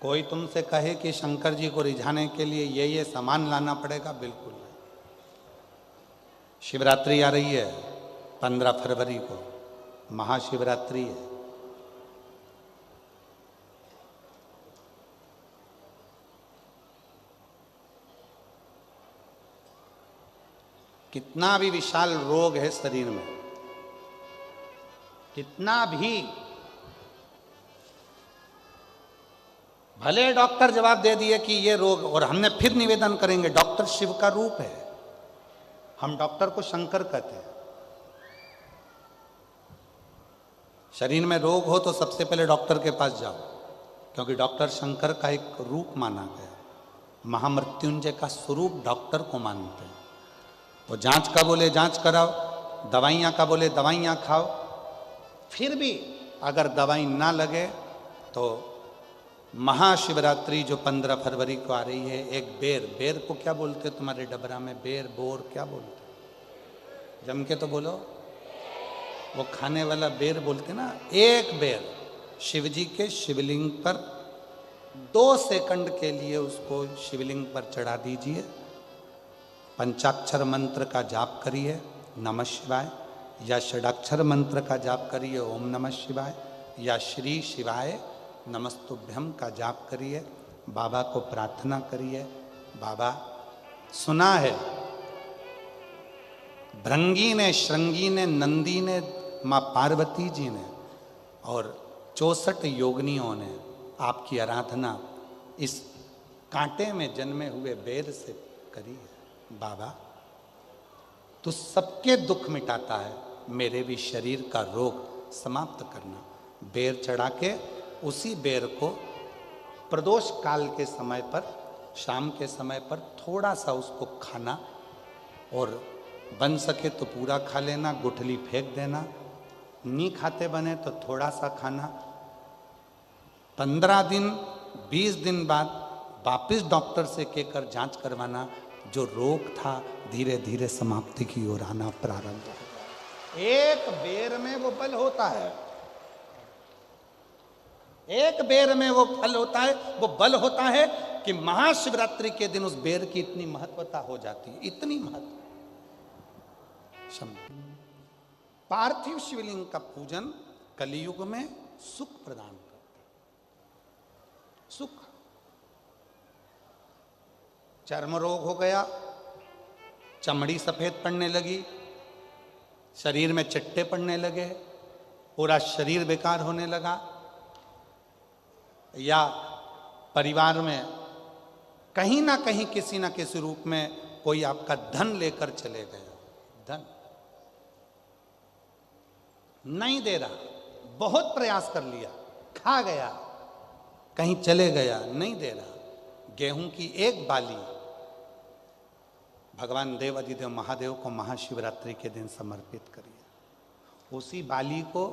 कोई तुमसे कहे कि शंकर जी को रिझाने के लिए ये सामान लाना पड़ेगा, बिल्कुल नहीं। शिवरात्रि आ रही है 15 फरवरी को, महाशिवरात्रि है। कितना भी विशाल रोग है शरीर में, कितना भी, भले डॉक्टर जवाब दे दिए कि ये रोग, और हमने फिर निवेदन करेंगे, डॉक्टर शिव का रूप है, हम डॉक्टर को शंकर कहते हैं। शरीर में रोग हो तो सबसे पहले डॉक्टर के पास जाओ, क्योंकि डॉक्टर शंकर का एक रूप माना गया, महामृत्युंजय का स्वरूप डॉक्टर को मानते हैं। वो जांच का बोले जांच कराओ, दवाइयाँ का बोले दवाइयाँ खाओ, फिर भी अगर दवाई ना लगे तो महाशिवरात्रि जो 15 फरवरी को आ रही है, एक बेर, बेर को क्या बोलते हैं तुम्हारे डबरा में, बेर बोर क्या बोलते हैं, जम के तो बोलो, वो खाने वाला बेर बोलते ना। एक बेर शिव जी के शिवलिंग पर 2 सेकंड के लिए उसको शिवलिंग पर चढ़ा दीजिए, पंचाक्षर मंत्र का जाप करिए नमः शिवाय, या षडाक्षर मंत्र का जाप करिए ओम नमः शिवाय, या श्री शिवाय नमस्तुभ्यम का जाप करिए, बाबा को प्रार्थना करिए। बाबा, सुना है भृंगी ने, श्रृंगी ने, नंदी ने, माँ पार्वती जी ने और 64 योगिनियों ने आपकी आराधना इस कांटे में जन्मे हुए बेर से करी है। बाबा, तू सबके दुख मिटाता है, मेरे भी शरीर का रोग समाप्त करना। बेर चढ़ा के उसी बेर को प्रदोष काल के समय पर, शाम के समय पर थोड़ा सा उसको खाना, और बन सके तो पूरा खा लेना, गुठली फेंक देना, नहीं खाते बने तो थोड़ा सा खाना। 15 दिन 20 दिन बाद वापिस डॉक्टर से कहकर जांच करवाना, जो रोग था धीरे धीरे समाप्ति की ओर आना प्रारंभ हो। एक बेर में वो बल होता है, एक बेर में वो फल होता है, वो बल होता है कि महाशिवरात्रि के दिन उस बेर की इतनी महत्वता हो जाती है, इतनी महत्व। पार्थिव शिवलिंग का पूजन कलियुग में सुख प्रदान करता है, सुख। चर्म रोग हो गया, चमड़ी सफेद पड़ने लगी, शरीर में चिट्टे पड़ने लगे, पूरा शरीर बेकार होने लगा, या परिवार में कहीं ना कहीं किसी ना किसी रूप में कोई आपका धन लेकर चले गया, धन नहीं दे रहा, बहुत प्रयास कर लिया, खा गया, कहीं चले गया, नहीं दे रहा। गेहूं की एक बाली भगवान देव अधिदेव महादेव को महाशिवरात्रि के दिन समर्पित करिए। उसी बाली को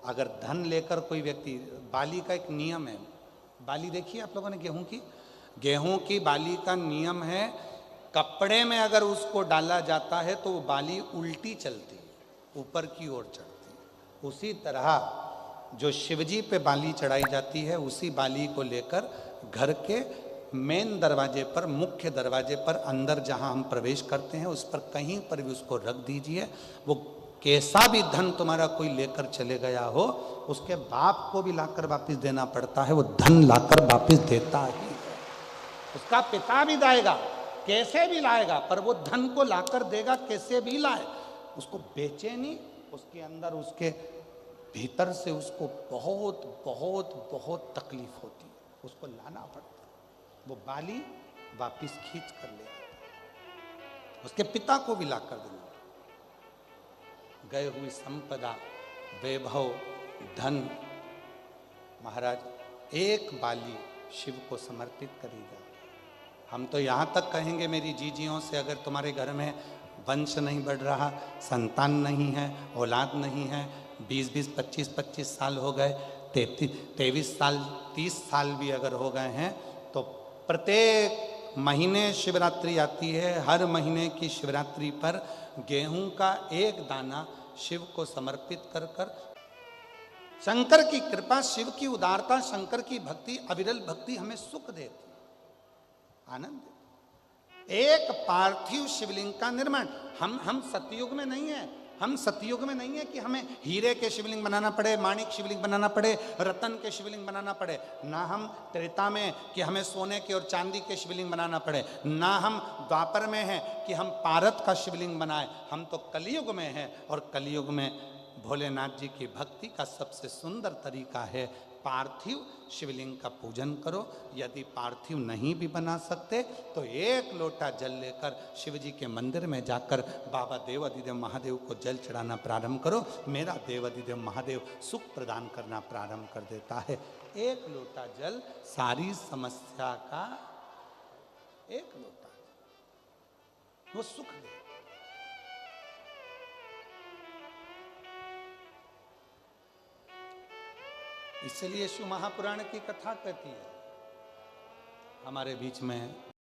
अगर धन लेकर कोई व्यक्ति, बाली का एक नियम है, बाली देखिए आप लोगों ने गेहूं की बाली का नियम है, कपड़े में अगर उसको डाला जाता है तो वो बाली उल्टी चलती है, ऊपर की ओर चढ़ती है। उसी तरह जो शिवजी पे बाली चढ़ाई जाती है, उसी बाली को लेकर घर के मेन दरवाजे पर, मुख्य दरवाजे पर अंदर जहां हम प्रवेश करते हैं, उस पर कहीं पर भी उसको रख दीजिए। वो कैसा भी धन तुम्हारा कोई लेकर चले गया हो, उसके बाप को भी लाकर वापस देना पड़ता है, वो धन लाकर वापस देता ही है। उसका पिता भी लाएगा, कैसे भी लाएगा, पर वो धन को लाकर देगा, कैसे भी लाए। उसको बेचे नहीं, उसके अंदर, उसके भीतर से उसको बहुत बहुत बहुत तकलीफ होती है, उसको लाना पड़ता है। वो बाली वापिस खींच कर ले आता है, उसके पिता को भी लाकर देना। गए हुई संपदा, वैभव, धन, महाराज एक बाली शिव को समर्पित करी जाए। हम तो यहाँ तक कहेंगे मेरी जीजियों से, अगर तुम्हारे घर में वंश नहीं बढ़ रहा, संतान नहीं है, औलाद नहीं है, 20-20, 25-25 साल हो गए, 23 साल, 30 साल भी अगर हो गए हैं, तो प्रत्येक महीने शिवरात्रि आती है, हर महीने की शिवरात्रि पर गेहूं का एक दाना शिव को समर्पित कर कर शंकर की कृपा, शिव की उदारता, शंकर की भक्ति, अविरल भक्ति हमें सुख देती, आनंद देती। एक पार्थिव शिवलिंग का निर्माण, हम सतयुग में नहीं है, हम सतयुग में नहीं है कि हमें हीरे के शिवलिंग बनाना पड़े, माणिक शिवलिंग बनाना पड़े, रतन के शिवलिंग बनाना पड़े। ना हम त्रेता में कि हमें सोने के और चांदी के शिवलिंग बनाना पड़े, ना हम द्वापर में हैं कि हम पारत का शिवलिंग बनाए। हम तो कलयुग में हैं, और कलयुग में भोलेनाथ जी की भक्ति का सबसे सुंदर तरीका है पार्थिव शिवलिंग का पूजन करो। यदि पार्थिव नहीं भी बना सकते तो एक लोटा जल लेकर शिव जी के मंदिर में जाकर बाबा देवाधिदेव महादेव को जल चढ़ाना प्रारंभ करो। मेरा देवाधिदेव महादेव सुख प्रदान करना प्रारंभ कर देता है। एक लोटा जल सारी समस्या का, एक लोटा वो सुख दे। इसलिए शिव महापुराण की कथा कहती है। हमारे बीच में